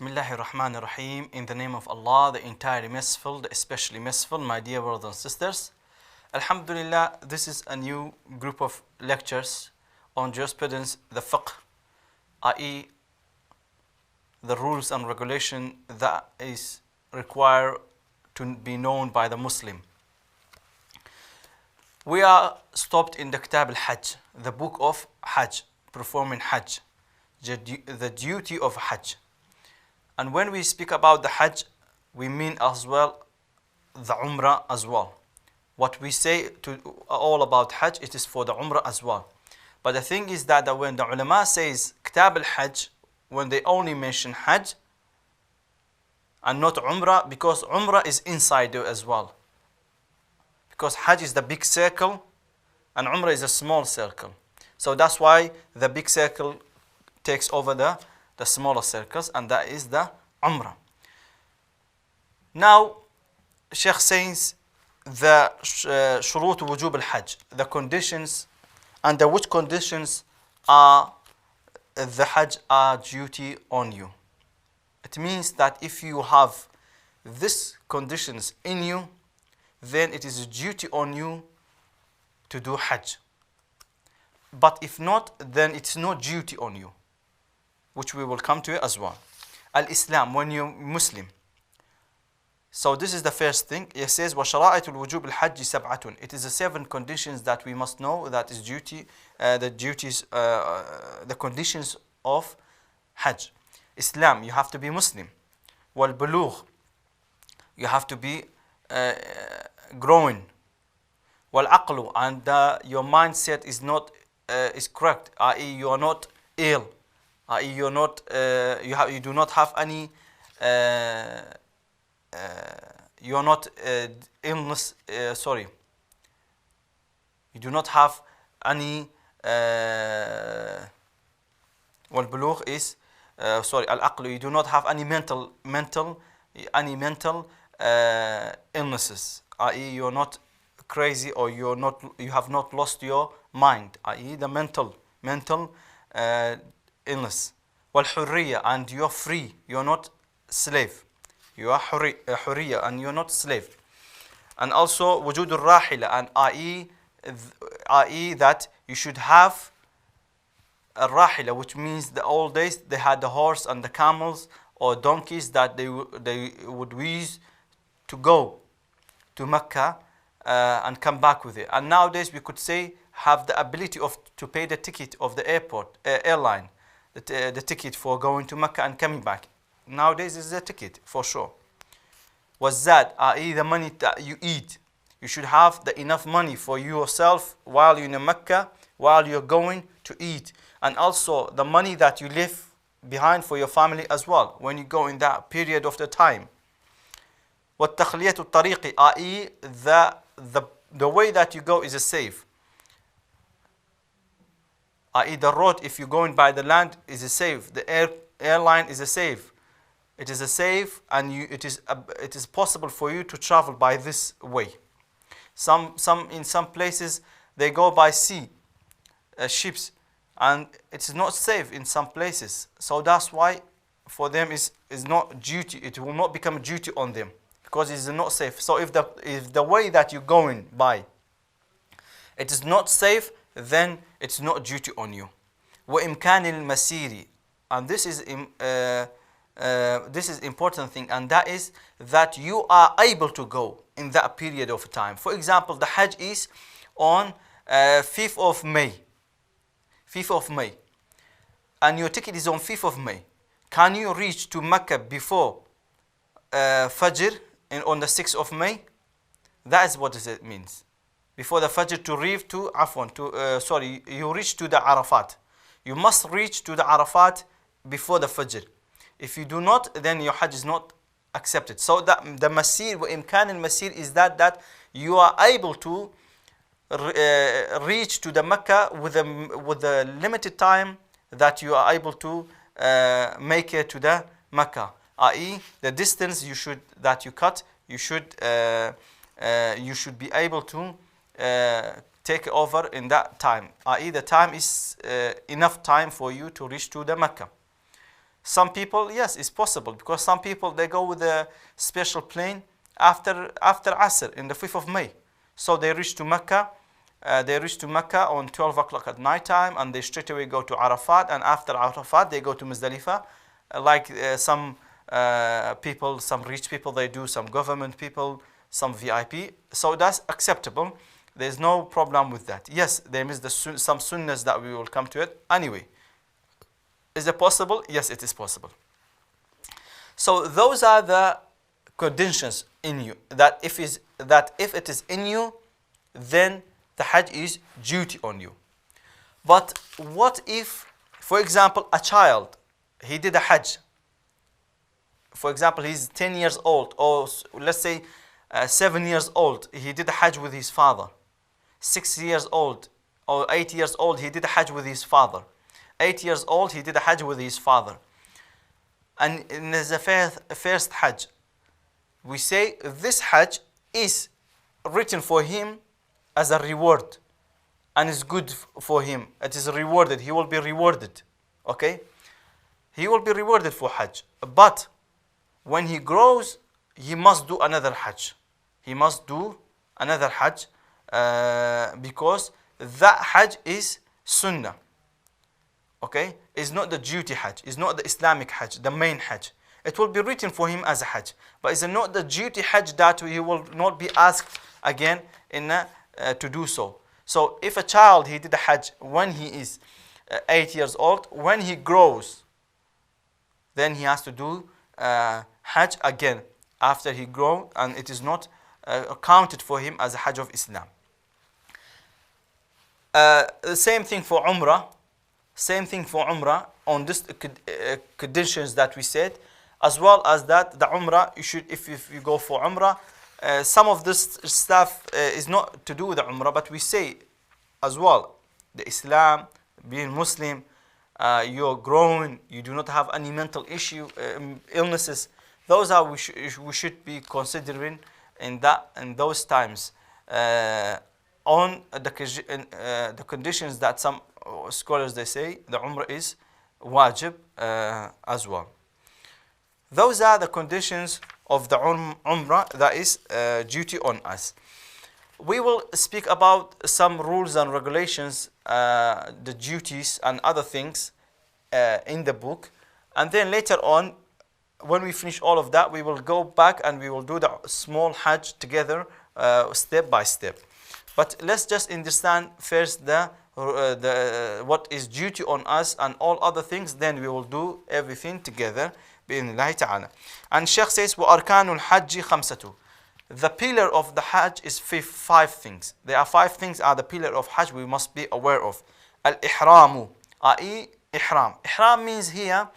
Bismillahir Rahmanir Rahim. In the name of Allah, the entirely merciful, the especially merciful, my dear brothers and sisters. Alhamdulillah, this is a new group of lectures on jurisprudence, the fiqh, i.e. the rules and regulation that is required to be known by the Muslim. We are stopped in the Kitab al-Hajj, the book of Hajj, performing Hajj, the duty of Hajj. And when we speak about the Hajj, we mean as well the Umrah as well. What we say to all about Hajj, it is for the Umrah as well. But the thing is that when the ulama says Kitab al-Hajj, when they only mention Hajj and not Umrah, because Umrah is inside there as well. Because Hajj is the big circle and Umrah is a small circle. So that's why the big circle takes over the smaller circles, and that is the Umrah. Now, Sheikh says the shurut wujub al-Hajj, the conditions, under which conditions are the Hajj are duty on you. It means that if you have these conditions in you, then it is a duty on you to do Hajj. But if not, then it's no duty on you, which we will come to as well. Al-Islam, when you're Muslim. So this is the first thing. It says, وَشَرَائِةُ الْوُجُوبِ الْحَجِّ سَبْعَةٌ. It is the 7 conditions that we must know that is duty, the conditions of Hajj. Islam, you have to be Muslim. Wal-bulugh, you have to be growing. Wal-aqlu, and your mindset is not is correct, i.e. you are not ill. You do not have any you are not illness, sorry, you do not have any والبلوغ is sorry, al-aql, you do not have any mental illnesses, i.e. you are not crazy, or you have not lost your mind, i.e. the mental illness. Wal-hurriya, and you are free, you are not slave. You are hurriya, and you are not slave. And also wujud al-rahila, and i.e. that you should have a rahila, which means the old days they had the horse and the camels or donkeys that they would use to go to Mecca and come back with it. And nowadays we could say have the ability to pay the ticket of the airline, the ticket for going to Mecca and coming back. Nowadays is a ticket for sure. Wazad, i.e. the money that you eat. You should have the enough money for yourself while you're in Mecca, while you're going to eat. And also the money that you leave behind for your family as well, when you go in that period of the time. وَالتَّخْلِيَةُ الطَّرِيقِ, i.e. the way that you go is a safe. I.e. the road, if you're going by the land, is a safe. The airline is a safe. It is a safe, and it is possible for you to travel by this way. In some places they go by sea, ships, and it's not safe in some places. So that's why for them is not duty. It will not become a duty on them because it is not safe. So if the way that you're going by, it is not safe, then it's not duty on you. وَإِمْكَانِ الْمَسِيرِ, and this is important thing, and that is that you are able to go in that period of time. For example, the Hajj is on 5th of May, and your ticket is on 5th of May. Can you reach to Mecca before Fajr on the 6th of May? That is what it means. Before the Fajr to reach to you reach to the Arafat. You must reach to the Arafat before the Fajr. If you do not, then your Hajj is not accepted. So that the Masir, وَإِمْكَانِ الْمَسِيرِ, is that you are able to reach to the Mecca with the limited time that you are able to make it to the Mecca, i.e. the distance that you cut, you should be able to take over in that time, i.e. the time is enough time for you to reach to the Mecca. Some people, yes, it's possible, because some people, they go with a special plane after Asr in the 5th of May. So they reach to Mecca. On 12 o'clock at night time, and they straight away go to Arafat, and after Arafat they go to Muzdalifah. Some people, some rich people, they do, some government people, some VIP. So that's acceptable. There's no problem with that. Yes, there is some sunnahs that we will come to it. Anyway, is it possible? Yes, it is possible. So those are the conditions in you, that if it is in you, then the Hajj is duty on you. But what if, for example, a child, he did a Hajj. For example, he's 10 years old, or let's say 7 years old, he did a Hajj with his father. 6 years old or 8 years old, he did a Hajj with his father. 8 years old, he did a Hajj with his father. And in the first Hajj, we say this Hajj is written for him as a reward, and is good for him. It is rewarded. He will be rewarded. Okay? He will be rewarded for Hajj. But when he grows, he must do another Hajj. He must do another Hajj because that Hajj is Sunnah. Okay? It's not the duty Hajj. It's not the Islamic Hajj, the main Hajj. It will be written for him as a Hajj. But it's not the duty Hajj that he will not be asked again to do so. So if a child, he did a Hajj when he is 8 years old, when he grows, then he has to do Hajj again after he grows, and it is not counted for him as a Hajj of Islam. The same thing for Umrah. Same thing for Umrah on this conditions that we said, as well as that the Umrah, you should, if you go for Umrah, some of this stuff is not to do with the Umrah, but we say as well, the Islam, being Muslim, you're growing, you do not have any mental illnesses. Those are we should be considering in those times on the conditions that some scholars, they say the Umrah is wajib as well. Those are the conditions of the Umrah that is duty on us. We will speak about some rules and regulations, the duties and other things in the book. And then later on, when we finish all of that, we will go back and we will do the small Hajj together, step by step. But let's just understand first what is duty on us and all other things, then we will do everything together. And Sheikh says, وَأَرْكَانُ الْحَجِّ خَمْسَةُ. The pillar of the Hajj is 5 things. There are 5 things are the pillar of Hajj we must be aware of. Al-Ihramu, i.e. Ihram. Ihram means here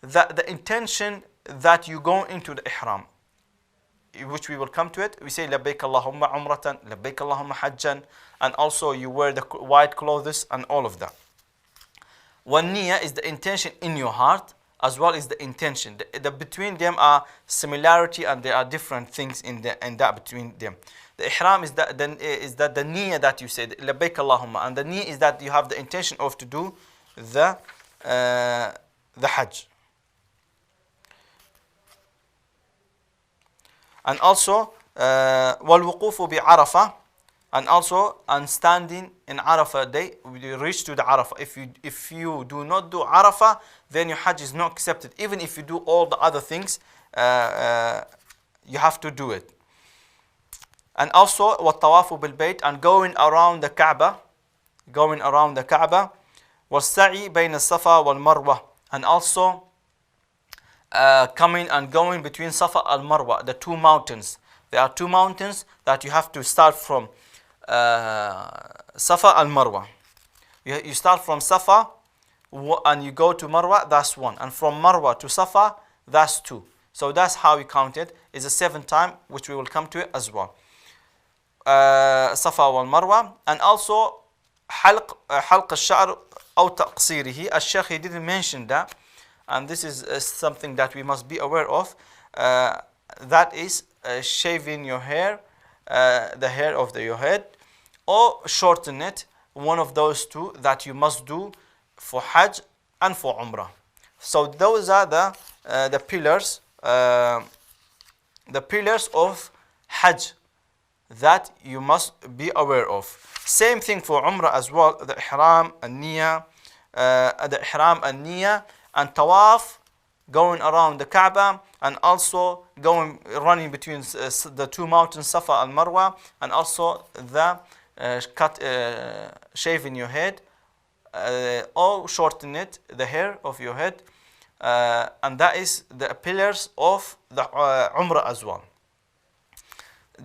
that the intention that you go into the Ihram, which we will come to it. We say لبيك اللهم عمرة, لبيك اللهم حجا, and also you wear the white clothes and all of that. One niyyah is the intention in your heart, as well as the intention. Between them are similarity, and there are different things in that between them. The ihram is that the niyyah that you said, labbaik Allahumma, and the niyyah is that you have the intention of to do the Hajj. And also والوقوف بعرفة, and standing in Arafah day, you reach to the Arafah. If you do not do Arafah, then your Hajj is not accepted. Even if you do all the other things, you have to do it. And also والطواف بالبيت, and going around the Kaaba, والسعي بين الصفا والمروة, and also coming and going between Safa and Marwa, the 2 mountains. There are 2 mountains that you have to start from Safa and Marwa. You start from Safa and you go to Marwa, that's 1. And from Marwa to Safa, that's 2. So that's how we count it. It's a 7th time, which we will come to it as well. Safa wal Marwa. And also حلق الشعر أو تقصيره. Al-Shaykh, he didn't mention that. And this is something that we must be aware of. That is shaving your hair, the hair of your head, or shorten it. One of those 2 that you must do for Hajj and for Umrah. So those are the pillars of Hajj that you must be aware of. Same thing for Umrah as well, the Ihram and Niyyah, and Tawaf, going around the Kaaba, and also running between the two mountains, Safa and Marwa, and also the shaving your head, or shorten it, the hair of your head, and that is the pillars of the Umrah as well.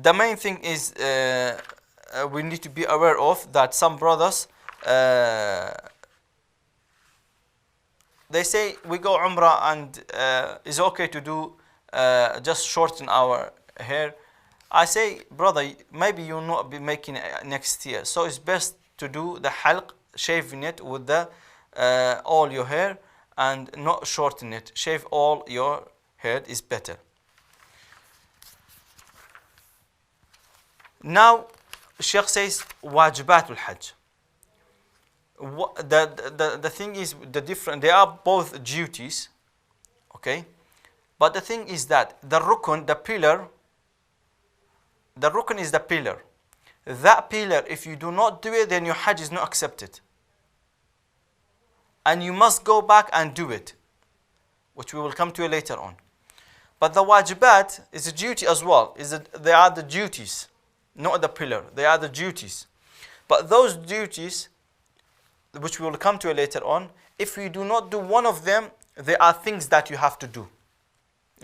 The main thing is we need to be aware of that some brothers they say we go Umrah and it's okay to do just shorten our hair. I say, brother, maybe you'll not be making it next year, so it's best to do the halq, shaving it with the all your hair, and not shorten it. Shave all your hair is better. Now, Sheikh says wajibatul hajj. The thing is, they are both duties, okay? But the thing is that the rukun, the rukun is the pillar. That pillar, if you do not do it, then your hajj is not accepted. And you must go back and do it, which we will come to later on. But the wajibat is a duty as well. They are the duties, not the pillar. They are the duties. But those duties, which we will come to later on, if you do not do one of them, there are things that you have to do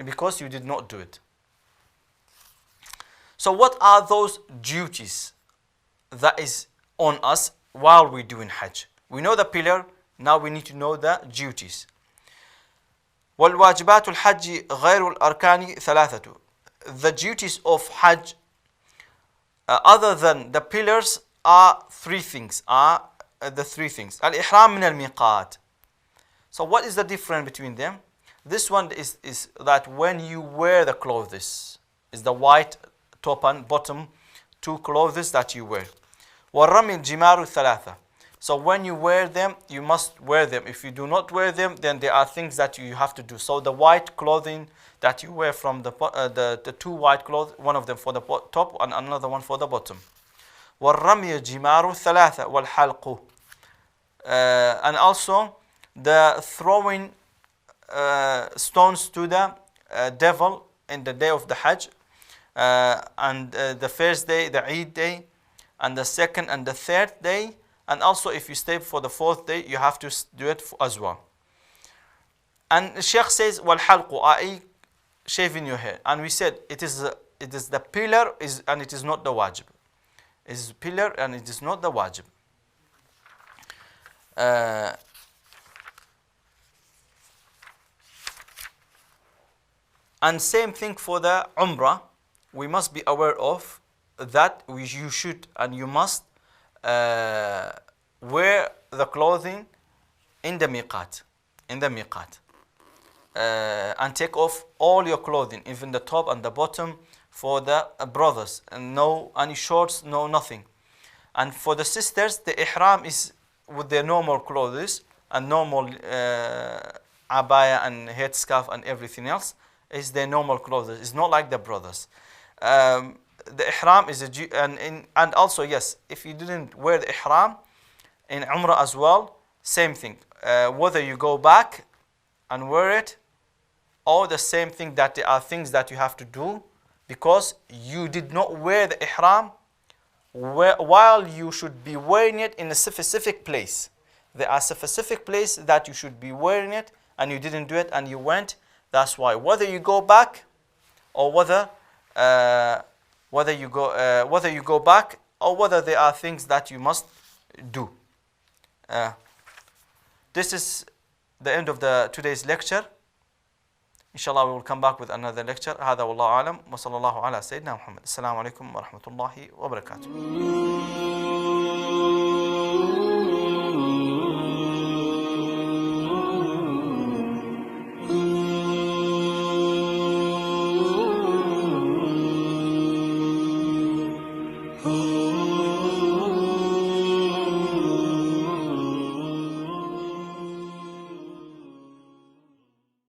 because you did not do it. So what are those duties that is on us while we're doing Hajj? We know the pillar, now we need to know the duties. وَالْوَاجِبَاتُ الْحَجِّ غَيْرُ الْأَرْكَانِ ثَلَاثَةُ. The duties of Hajj, other than the pillars, are three things. Al-Ihram min al-Miqat. So what is the difference between them? This one is that when you wear the clothes, is the white top and bottom two clothes that you wear. وَالرَّمِي الْجِمَارُ الثَّلَاثَةِ. So when you wear them, you must wear them. If you do not wear them, then there are things that you have to do. So the white clothing that you wear from the two white clothes, one of them for the top and another one for the bottom. وَالرَّمِي الْجِمَارُ الثَّلَاثَةِ وَالْحَلْقُ. And also the throwing stones to the devil in the day of the Hajj, and the first day, the Eid day, and the second and the third day, and also if you stay for the fourth day, you have to do it as well. And the Sheikh says, وَالْحَلْقُ, i.e. shaving your hair. And we said it is the pillar and it is not the wajib. It is pillar and it is not the wajib. And same thing for the Umrah. We must be aware of that you should and you must wear the clothing in the miqat, and take off all your clothing, even the top and the bottom for the brothers, and no any shorts, no nothing. And for the sisters, the ihram is with their normal clothes and normal abaya and headscarf and everything else is their normal clothes. It's not like the brothers. The ihram is and also yes, if you didn't wear the ihram in Umrah as well, same thing. Whether you go back and wear it, or the same thing, that there are things that you have to do because you did not wear the ihram while you should be wearing it in a specific place. There are specific place that you should be wearing it and you didn't do it and you went. That's why whether you go back or whether you go back or whether there are things that you must do. This is the end of today's lecture. Inshallah, we will come back with another lecture. هذا والله أعلم وصلى الله على سيدنا محمد. السلام عليكم ورحمة الله وبركاته.